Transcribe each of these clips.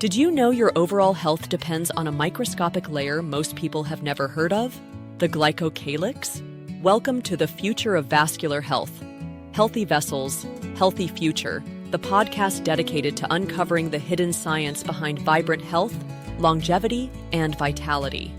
Did you know your overall health depends on a microscopic layer most people have never heard of? The Glycocalyx? Welcome to the Future of Vascular Health. Healthy Vessels, Healthy Future, the podcast dedicated to uncovering the hidden science behind vibrant health, longevity, and vitality.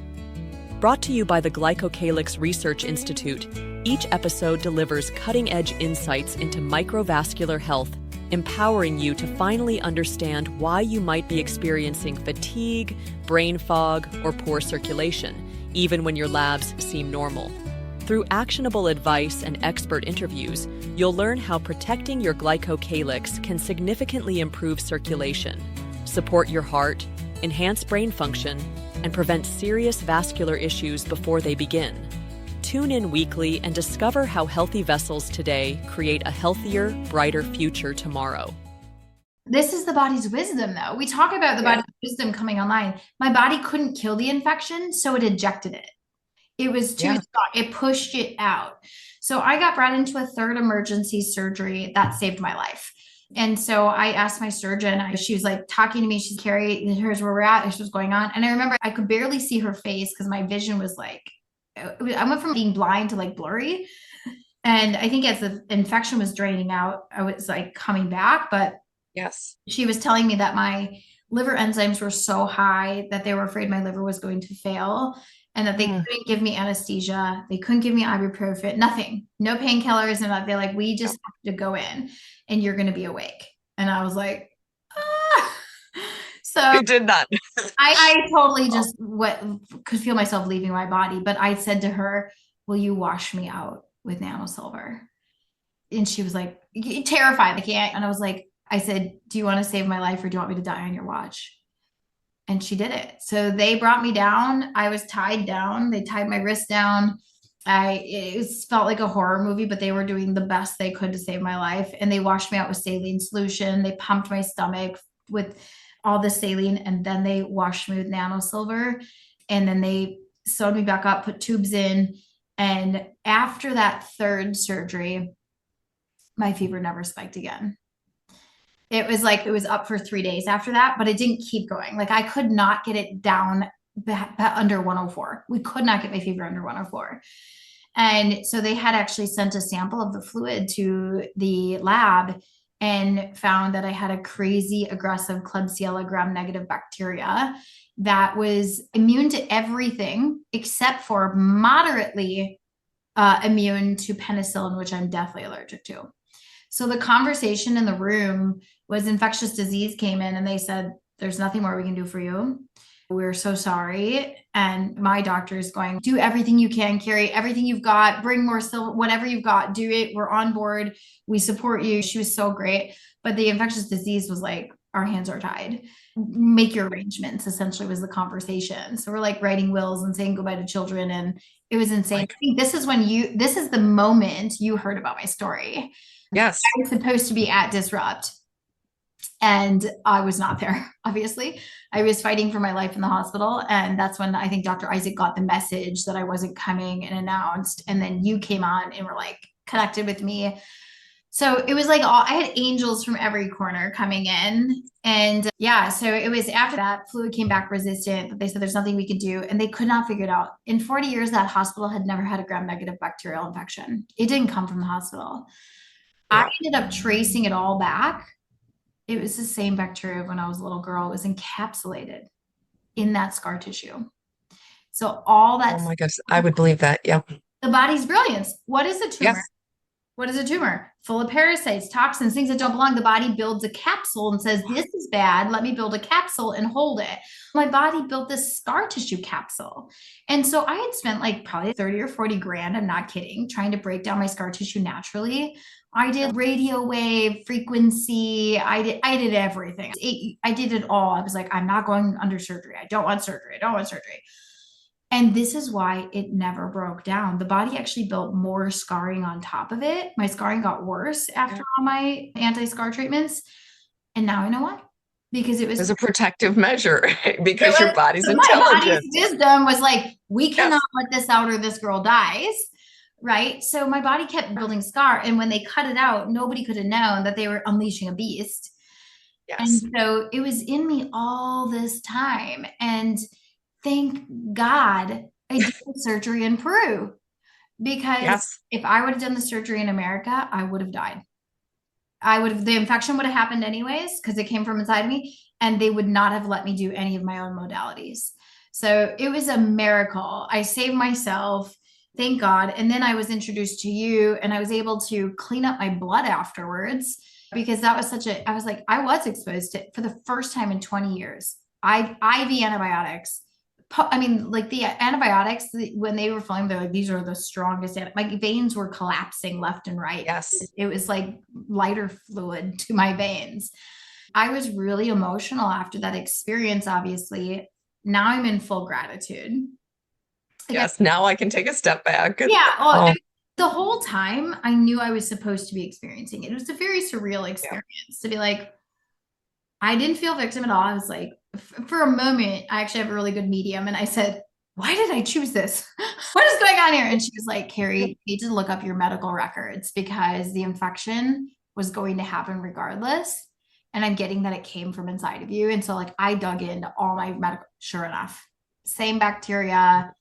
Brought to you by the Glycocalyx Research Institute, each episode delivers cutting-edge insights into microvascular health, empowering you to finally understand why you might be experiencing fatigue, brain fog, or poor circulation, even when your labs seem normal. Through actionable advice and expert interviews, you'll learn how protecting your glycocalyx can significantly improve circulation, support your heart, enhance brain function, and prevent serious vascular issues before they begin. Tune in weekly and discover how healthy vessels today create a healthier, brighter future tomorrow. This is the body's wisdom, though. We talk about the body's wisdom coming online. My body couldn't kill the infection, so it ejected it. It was too strong. It pushed it out. So I got brought into a third emergency surgery that saved my life. And so I asked my surgeon, she was like talking to me. She's Carrie, here's where we're at. Here's what's going on. And I remember I could barely see her face because my vision was like, I went from being blind to like blurry. And I think as the infection was draining out, I was like coming back. But yes, she was telling me that my liver enzymes were so high that they were afraid my liver was going to fail and that they couldn't give me anesthesia. They couldn't give me ibuprofen, nothing, no painkillers. And they're like, we just have to go in and you're going to be awake. And I was like, ah. So you did not. I totally just could feel myself leaving my body. But I said to her, will you wash me out with nanosilver? And she was like, terrified. I can't. And I was like, I said, do you want to save my life or do you want me to die on your watch? And she did it. So they brought me down. I was tied down. They tied my wrist down. It felt like a horror movie, but they were doing the best they could to save my life. And they washed me out with saline solution. They pumped my stomach with all the saline, and then they washed me with nanosilver. And then they sewed me back up, put tubes in. And after that third surgery, my fever never spiked again. It was like, it was up for 3 days after that, but it didn't keep going. Like I could not get it down under 104. We could not get my fever under 104. And so they had actually sent a sample of the fluid to the lab and found that I had a crazy aggressive Klebsiella gram-negative bacteria that was immune to everything except for moderately immune to penicillin, which I'm deathly allergic to. So the conversation in the room was infectious disease came in and they said, there's nothing more we can do for you. We're so sorry. And my doctor is going, do everything you can, Carrie, everything you've got, bring more silver, whatever you've got, do it. We're on board. We support you. She was so great. But the infectious disease was like, our hands are tied. Make your arrangements, essentially was the conversation. So we're like writing wills and saying goodbye to children. And it was insane. I think this is the moment you heard about my story. Yes. I was supposed to be at Disrupt. And I was not there, obviously. I was fighting for my life in the hospital. And that's when I think Dr. Isaac got the message that I wasn't coming and announced. And then you came on and were like connected with me. So it was like I had angels from every corner coming in. And so it was after that fluid came back resistant, but they said there's nothing we could do. And they could not figure it out. In 40 years, that hospital had never had a gram-negative bacterial infection. It didn't come from the hospital. I ended up tracing it all back. It was the same bacteria when I was a little girl. It was encapsulated in that scar tissue. So all that. Oh my gosh, I would believe that. Yeah. The body's brilliance. What is a tumor? Yes. What is a tumor? Full of parasites, toxins, things that don't belong. The body builds a capsule and says, this is bad. Let me build a capsule and hold it. My body built this scar tissue capsule. And so I had spent like probably 30 or 40 grand, I'm not kidding, trying to break down my scar tissue naturally. I did radio wave frequency. I did everything. I did it all. I was like, I'm not going under surgery. I don't want surgery. I don't want surgery. And this is why it never broke down. The body actually built more scarring on top of it. My scarring got worse after all my anti-scar treatments. And now I know why. Because it was a protective measure, because your body's intelligent. My body's wisdom was like, we cannot let this out or this girl dies. Right. So my body kept building scar. And when they cut it out, nobody could have known that they were unleashing a beast. And Yes. so it was in me all this time. And thank God I did the surgery in Peru, because Yes. if I would have done the surgery in America, I would have died. The infection would have happened anyways because it came from inside me, and they would not have let me do any of my own modalities. So it was a miracle. I saved myself, thank God. And then I was introduced to you, and I was able to clean up my blood afterwards, because that was I was like, I was exposed to, for the first time in 20 years, IV antibiotics. I mean, like the antibiotics, when they were flowing, they're like, these are the strongest. My veins were collapsing left and right. Yes. It was like lighter fluid to my veins. I was really emotional after that experience, obviously. Now I'm in full gratitude. Yes. Now I can take a step back. Yeah. Oh, The whole time I knew I was supposed to be experiencing it. It was a very surreal yeah. experience to be like, I didn't feel victim at all. I was like, for a moment, I actually have a really good medium. And I said, why did I choose this? What is going on here? And she was like, Carrie, you need to look up your medical records because the infection was going to happen regardless. And I'm getting that it came from inside of you. And so like I dug into all my medical, sure enough, same bacteria,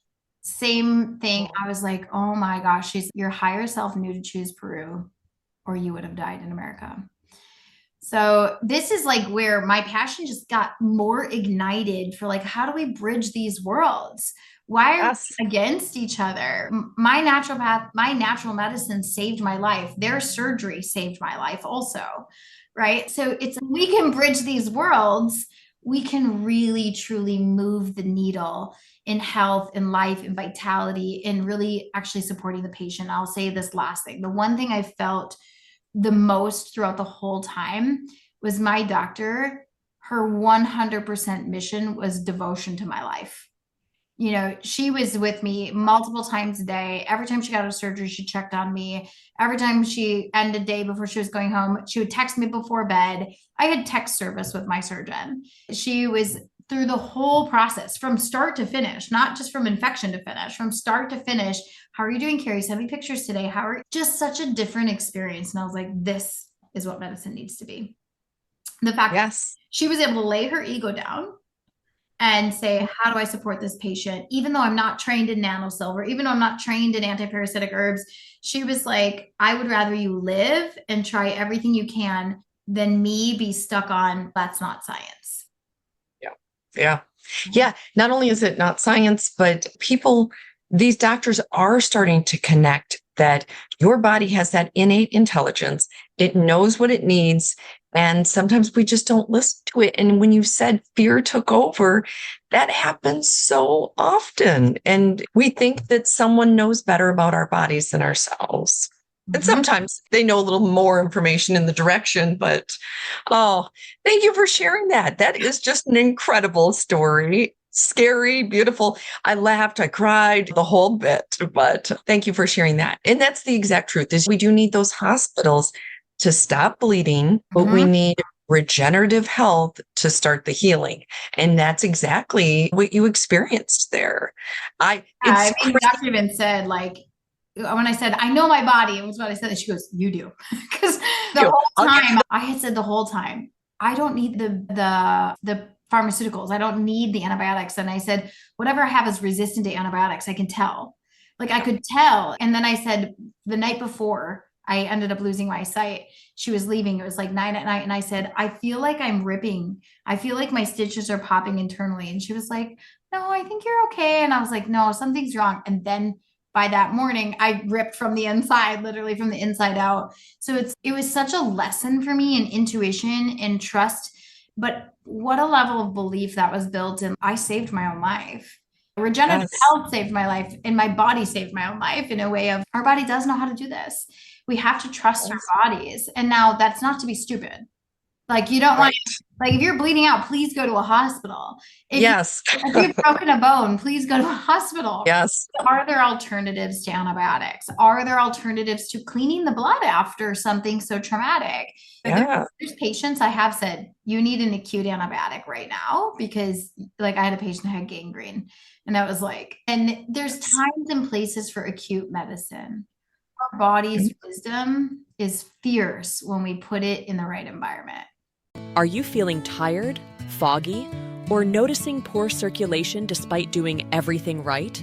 same thing. I was like, oh my gosh, your higher self knew to choose Peru, or you would have died in America. So this is like where my passion just got more ignited for like, how do we bridge these worlds? Why are Yes. we against each other? My naturopath, my natural medicine saved my life. Their surgery saved my life also, right? So it's, we can bridge these worlds. We can really truly move the needle in health and life and vitality and really actually supporting the patient. I'll say this last thing. The one thing I felt the most throughout the whole time was my doctor. Her 100% mission was devotion to my life. You know, she was with me multiple times a day. Every time she got out of surgery, she checked on me. Every time she ended a day before she was going home, she would text me before bed. I had text service with my surgeon. She was through the whole process from start to finish, not just from infection to finish, from start to finish. How are you doing, Carrie? Send me pictures today. How are just such a different experience. And I was like, this is what medicine needs to be. The fact that Yes. she was able to lay her ego down and say, how do I support this patient? Even though I'm not trained in nanosilver, even though I'm not trained in antiparasitic herbs, she was like, I would rather you live and try everything you can than me be stuck on that's not science. Yeah. Yeah. Yeah. Not only is it not science, but these doctors are starting to connect that your body has that innate intelligence. It knows what it needs. And sometimes we just don't listen to it. And when you said fear took over, that happens so often. And we think that someone knows better about our bodies than ourselves. And sometimes they know a little more information in the direction, but oh, thank you for sharing that. That is just an incredible story. Scary, beautiful. I laughed, I cried, the whole bit, but thank you for sharing that. And that's the exact truth is we do need those hospitals to stop bleeding, but we need regenerative health to start the healing. And that's exactly what you experienced there. I mean, the doctor even said, like, when I said, I know my body, it was what I said. And she goes, you do. Because the whole time I had said the whole time, I don't need the pharmaceuticals. I don't need the antibiotics. And I said, whatever I have is resistant to antibiotics. I can tell. Like I could tell. And then I said the night before I ended up losing my sight, she was leaving. It was like 9 at night. And I said, I feel like I'm ripping. I feel like my stitches are popping internally. And she was like, no, I think you're okay. And I was like, no, something's wrong. And then by that morning, I ripped from the inside, literally from the inside out. So it was such a lesson for me in intuition and trust. But what a level of belief that was built in. I saved my own life. Regenerative health saved my life, and my body saved my own life in a way of our body does know how to do this. We have to trust our bodies. And now that's not to be stupid. Like you don't want, like if you're bleeding out, please go to a hospital. If you've broken a bone, please go to a hospital. Yes. Are there alternatives to antibiotics? Are there alternatives to cleaning the blood after something so traumatic? Yeah. There's patients I have said, you need an acute antibiotic right now because like I had a patient who had gangrene and that was like, and there's times and places for acute medicine. Our body's wisdom is fierce when we put it in the right environment. Are you feeling tired, foggy, or noticing poor circulation despite doing everything right?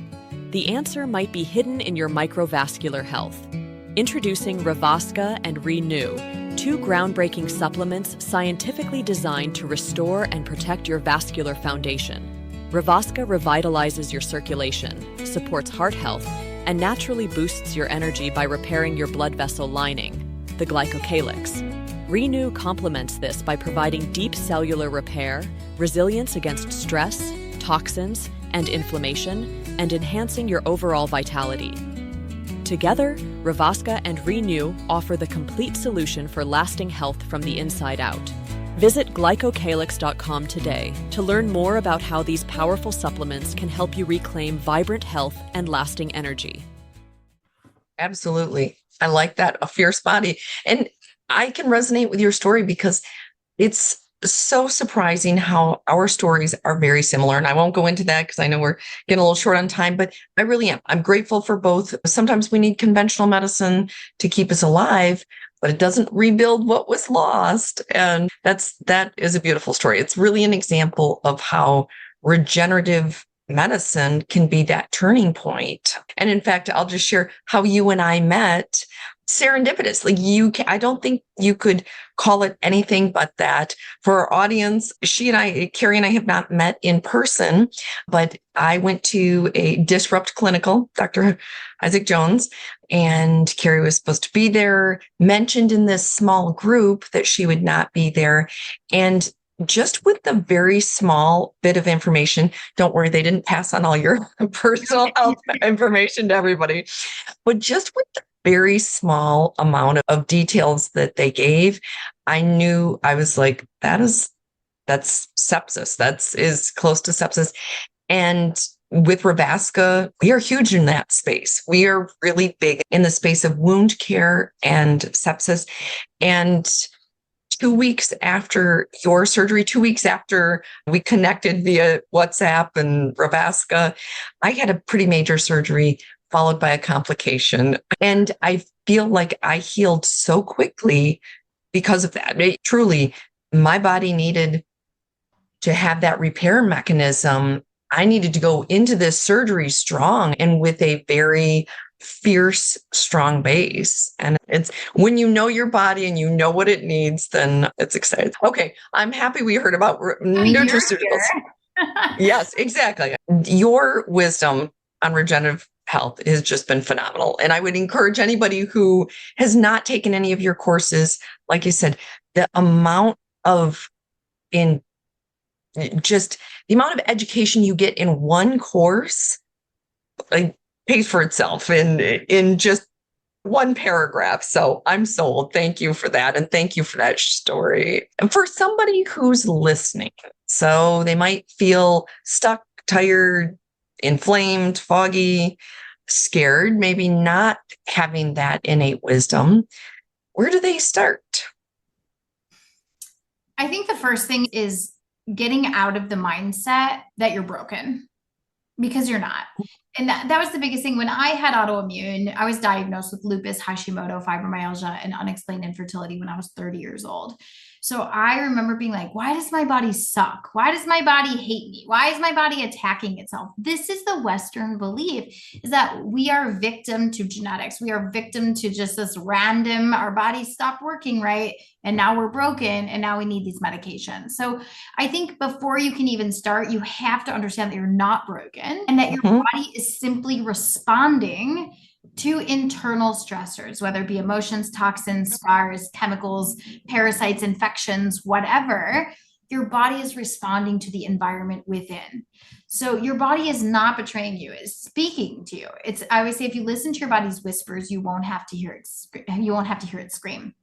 The answer might be hidden in your microvascular health. Introducing Revasca and Renew, two groundbreaking supplements scientifically designed to restore and protect your vascular foundation. Revasca revitalizes your circulation, supports heart health, and naturally boosts your energy by repairing your blood vessel lining, the Glycocalyx. Renew complements this by providing deep cellular repair, resilience against stress, toxins, and inflammation, and enhancing your overall vitality. Together, Revasca and Renew offer the complete solution for lasting health from the inside out. Visit glycocalyx.com today to learn more about how these powerful supplements can help you reclaim vibrant health and lasting energy. Absolutely. I like that. A fierce body. And I can resonate with your story because it's so surprising how our stories are very similar. And I won't go into that because I know we're getting a little short on time, but I really am. I'm grateful for both. Sometimes we need conventional medicine to keep us alive, but it doesn't rebuild what was lost. And that is a beautiful story. It's really an example of how regenerative medicine can be that turning point. And in fact, I'll just share how you and I met. Serendipitous. I don't think you could call it anything but that. For our audience, Carrie and I have not met in person, but I went to a Disrupt Clinical, Dr. Isaac Jones, and Carrie was supposed to be there, mentioned in this small group that she would not be there. And just with the very small bit of information, don't worry, they didn't pass on all your personal health information to everybody, but just with the very small amount of details that they gave, I knew, I was like, that's sepsis. That is close to sepsis. And with Revasca, we are huge in that space. We are really big in the space of wound care and sepsis. And 2 weeks after your surgery, 2 weeks after we connected via WhatsApp and Revasca, I had a pretty major surgery followed by a complication. And I feel like I healed so quickly because of that. Truly, my body needed to have that repair mechanism. I needed to go into this surgery strong and with a very fierce, strong base. And it's when you know your body and you know what it needs, then it's exciting. Okay, I'm happy we heard about nutraceuticals. Yes, exactly. Your wisdom on regenerative health has just been phenomenal. And I would encourage anybody who has not taken any of your courses, like you said, the amount of education you get in one course pays for itself in just one paragraph. So I'm sold. Thank you for that. And thank you for that story. And for somebody who's listening, so they might feel stuck, tired, inflamed, foggy, scared, maybe not having that innate wisdom, where do they start? I think the first thing is getting out of the mindset that you're broken, because you're not. And that was the biggest thing. When I had autoimmune, I was diagnosed with lupus, Hashimoto, fibromyalgia, and unexplained infertility when I was 30 years old. So I remember being like, why does my body suck? Why does my body hate me? Why is my body attacking itself? This is the Western belief, is that we are victim to genetics. We are victim to just this random, our bodies stopped working right, and now we're broken, and now we need these medications. So I think before you can even start, you have to understand that you're not broken and that your body is simply responding to internal stressors, whether it be emotions, toxins, scars, chemicals, parasites, infections, whatever. Your body is responding to the environment within. So your body is not betraying you, it's speaking to you. I always say, if you listen to your body's whispers, you won't have to hear it scream.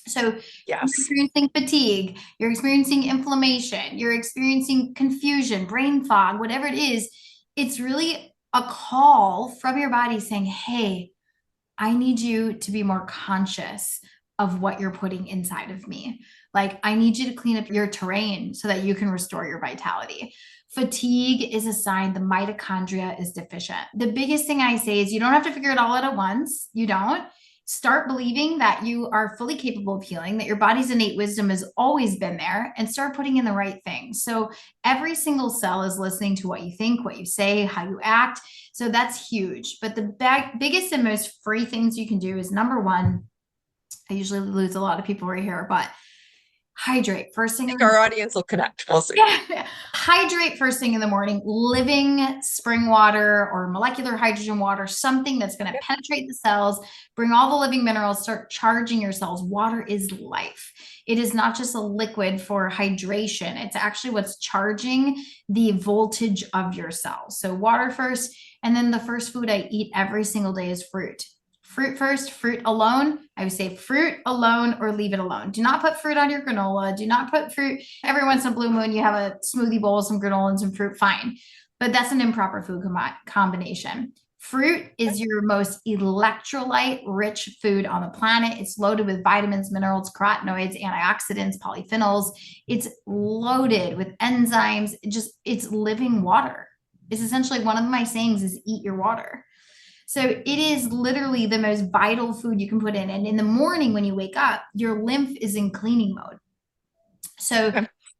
So yes. You're experiencing fatigue, you're experiencing inflammation, you're experiencing confusion, brain fog, whatever it is, it's really a call from your body saying, hey, I need you to be more conscious of what you're putting inside of me. Like, I need you to clean up your terrain so that you can restore your vitality. Fatigue is a sign the mitochondria is deficient. The biggest thing I say is you don't have to figure it all out at once. You don't. Start believing that you are fully capable of healing, that your body's innate wisdom has always been there, and start putting in the right things. So every single cell is listening to what you think, what you say, how you act. So that's huge. But the biggest and most free things you can do is, number one, I usually lose a lot of people right here, but hydrate first thing. I think our audience will connect. We'll see. Yeah. Hydrate first thing in the morning, living spring water or molecular hydrogen water, something that's going to penetrate the cells, bring all the living minerals, start charging your cells. Water is life. It is not just a liquid for hydration. It's actually what's charging the voltage of your cells. So water first. And then the first food I eat every single day is fruit. Fruit first, fruit alone. I would say fruit alone or leave it alone. Do not put fruit on your granola. Do not put fruit. Every once in a blue moon, you have a smoothie bowl, some granola and some fruit, fine. But that's an improper food combination. Fruit is your most electrolyte-rich food on the planet. It's loaded with vitamins, minerals, carotenoids, antioxidants, polyphenols. It's loaded with enzymes. It's living water. It's essentially one of my sayings is eat your water. So it is literally the most vital food you can put in. And in the morning when you wake up, your lymph is in cleaning mode. So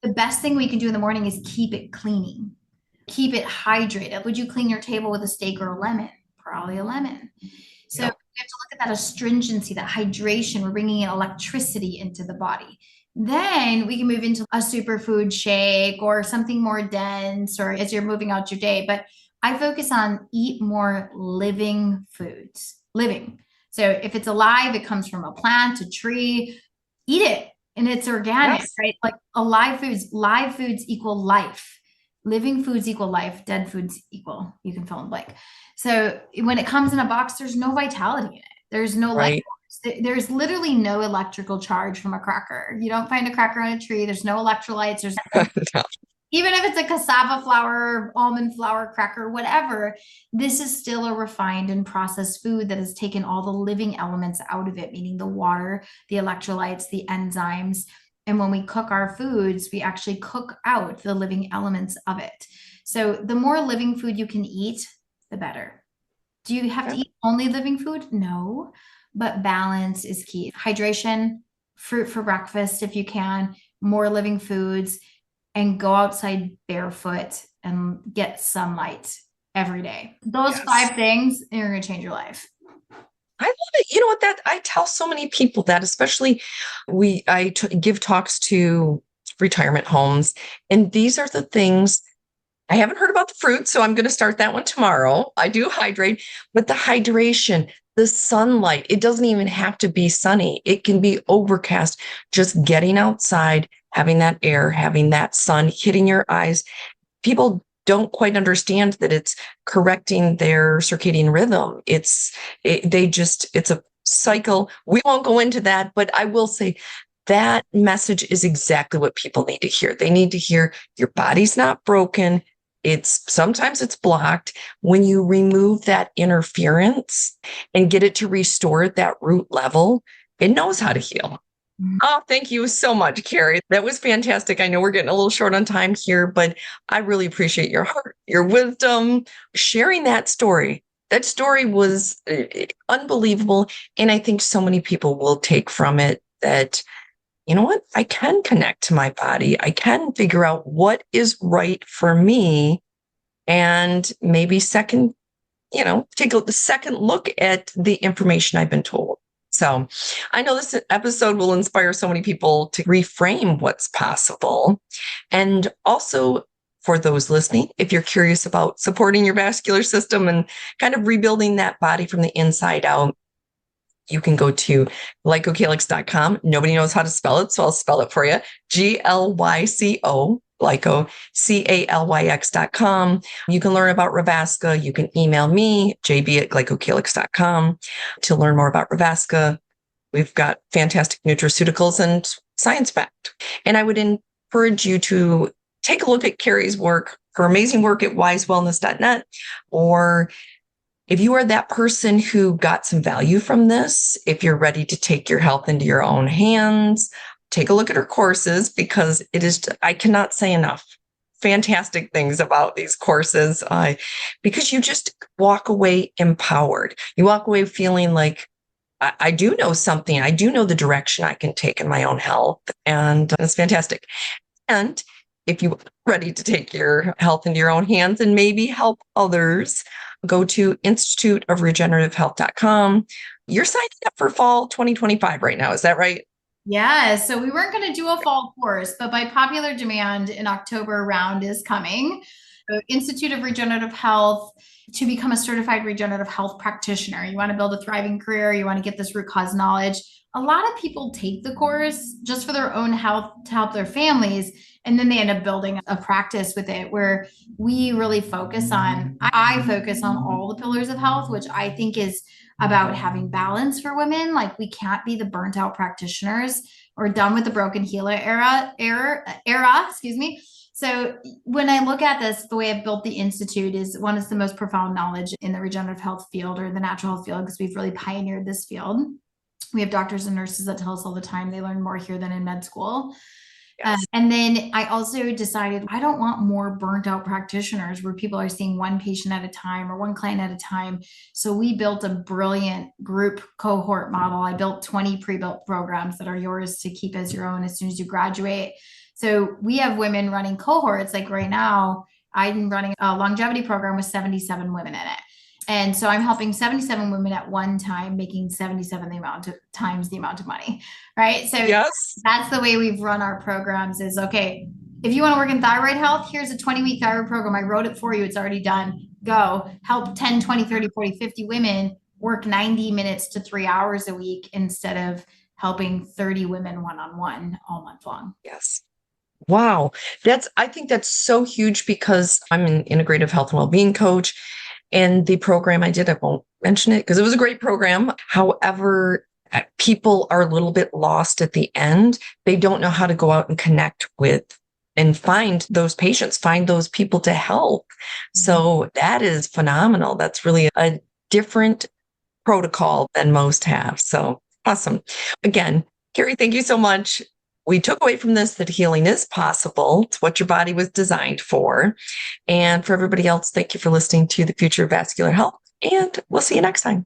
the best thing we can do in the morning is keep it cleaning. Keep it hydrated. Would you clean your table with a steak or a lemon? Probably a lemon. So we have to look at that astringency, that hydration. We're bringing in electricity into the body. Then we can move into a superfood shake or something more dense, or as you're moving out your day. But I focus on eat more living foods, living. So if it's alive, it comes from a plant, a tree, eat it. And it's organic, right? Like live foods equal life. Living foods equal life. Dead foods equal, you can fill in the blank. So when it comes in a box, there's no vitality in it. There's no life. There's literally no electrical charge from a cracker. You don't find a cracker on a tree. There's no electrolytes. There's even if it's a cassava flour, almond flour, cracker, whatever, this is still a refined and processed food that has taken all the living elements out of it, meaning the water, the electrolytes, the enzymes. And when we cook our foods, we actually cook out the living elements of it. So the more living food you can eat, the better. Do you have to eat only living food? No, but balance is key. Hydration, fruit for breakfast if you can, more living foods, and go outside barefoot and get sunlight every day. Those 5 things, and you're going to change your life. I love it. You know what, that I tell so many people that, especially I give talks to retirement homes, and these are the things. I haven't heard about the fruit, so I'm going to start that one tomorrow. I do hydrate, but the hydration, the sunlight, it doesn't even have to be sunny. It can be overcast. Just getting outside, having that air, having that sun hitting your eyes. People don't quite understand that it's correcting their circadian rhythm. It's a cycle. We won't go into that, but I will say that message is exactly what people need to hear. They need to hear your body's not broken. Sometimes it's blocked. When you remove that interference and get it to restore at that root level, it knows how to heal. Oh, thank you so much, Carrie. That was fantastic. I know we're getting a little short on time here, but I really appreciate your heart, your wisdom, sharing that story. That story was unbelievable. And I think so many people will take from it that, you know what, I can connect to my body. I can figure out what is right for me, and maybe take a second look at the information I've been told. So I know this episode will inspire so many people to reframe what's possible. And also for those listening, if you're curious about supporting your vascular system and kind of rebuilding that body from the inside out, you can go to glycocalyx.com. Nobody knows how to spell it, so I'll spell it for you. GLYCO, Glyco, CALYX.com. You can learn about Revasca. You can email me, jb@glycocalyx.com, to learn more about Revasca. We've got fantastic nutraceuticals and science backed. And I would encourage you to take a look at Carrie's work, her amazing work at wisewellness.net, or if you are that person who got some value from this, if you're ready to take your health into your own hands, take a look at her courses, because I cannot say enough fantastic things about these courses, because you just walk away empowered. You walk away feeling like, I do know something. I do know the direction I can take in my own health. And it's fantastic. And if you're ready to take your health into your own hands and maybe help others, go to instituteofregenerativehealth.com. You're signing up for fall 2025 right now. Is that right? Yeah. So we weren't going to do a fall course, but by popular demand, an October round is coming. So Institute of Regenerative Health, to become a certified regenerative health practitioner. You want to build a thriving career. You want to get this root cause knowledge. A lot of people take the course just for their own health to help their families. And then they end up building a practice with it where we really focus on, I focus on all the pillars of health, which I think is about having balance for women. Like we can't be the burnt out practitioners or done with the broken healer era, excuse me. So when I look at this, the way I've built the Institute is one is the most profound knowledge in the regenerative health field or the natural health field, because we've really pioneered this field. We have doctors and nurses that tell us all the time they learn more here than in med school. Yes. And then I also decided I don't want more burnt out practitioners where people are seeing one patient at a time or one client at a time. So we built a brilliant group cohort model. I built 20 pre-built programs that are yours to keep as your own as soon as you graduate. So we have women running cohorts. Like right now, I'm running a longevity program with 77 women in it. And so I'm helping 77 women at one time, making 77 times the amount of money, right? So yes, that's the way we've run our programs is, okay, if you want to work in thyroid health, here's a 20-week thyroid program. I wrote it for you. It's already done. Go help 10, 20, 30, 40, 50 women work 90 minutes to 3 hours a week instead of helping 30 women one-on-one all month long. Yes. Wow. I think that's so huge because I'm an integrative health and well-being coach. And the program I did, I won't mention it because it was a great program. However, people are a little bit lost at the end. They don't know how to go out and connect with and find those patients, find those people to help. So that is phenomenal. That's really a different protocol than most have. So awesome. Again, Carrie, thank you so much. We took away from this that healing is possible. It's what your body was designed for. And for everybody else, thank you for listening to the Future of Vascular Health, and we'll see you next time.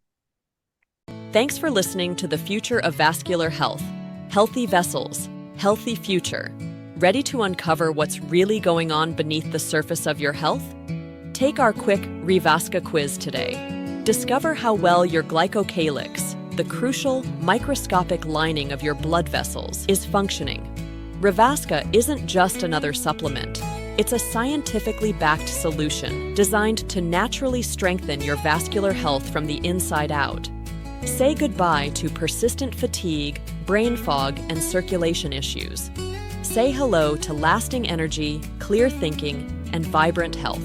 Thanks for listening to the Future of Vascular Health. Healthy vessels, healthy future. Ready to uncover what's really going on beneath the surface of your health? Take our quick Revasca quiz today. Discover how well your Glycocalyx, the crucial microscopic lining of your blood vessels, is functioning. Revasca isn't just another supplement. It's a scientifically backed solution designed to naturally strengthen your vascular health from the inside out. Say goodbye to persistent fatigue, brain fog, and circulation issues. Say hello to lasting energy, clear thinking, and vibrant health.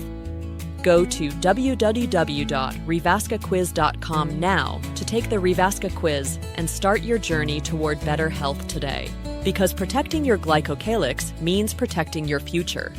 Go to www.revascaquiz.com now to take the Revasca quiz and start your journey toward better health today. Because protecting your Glycocalyx means protecting your future.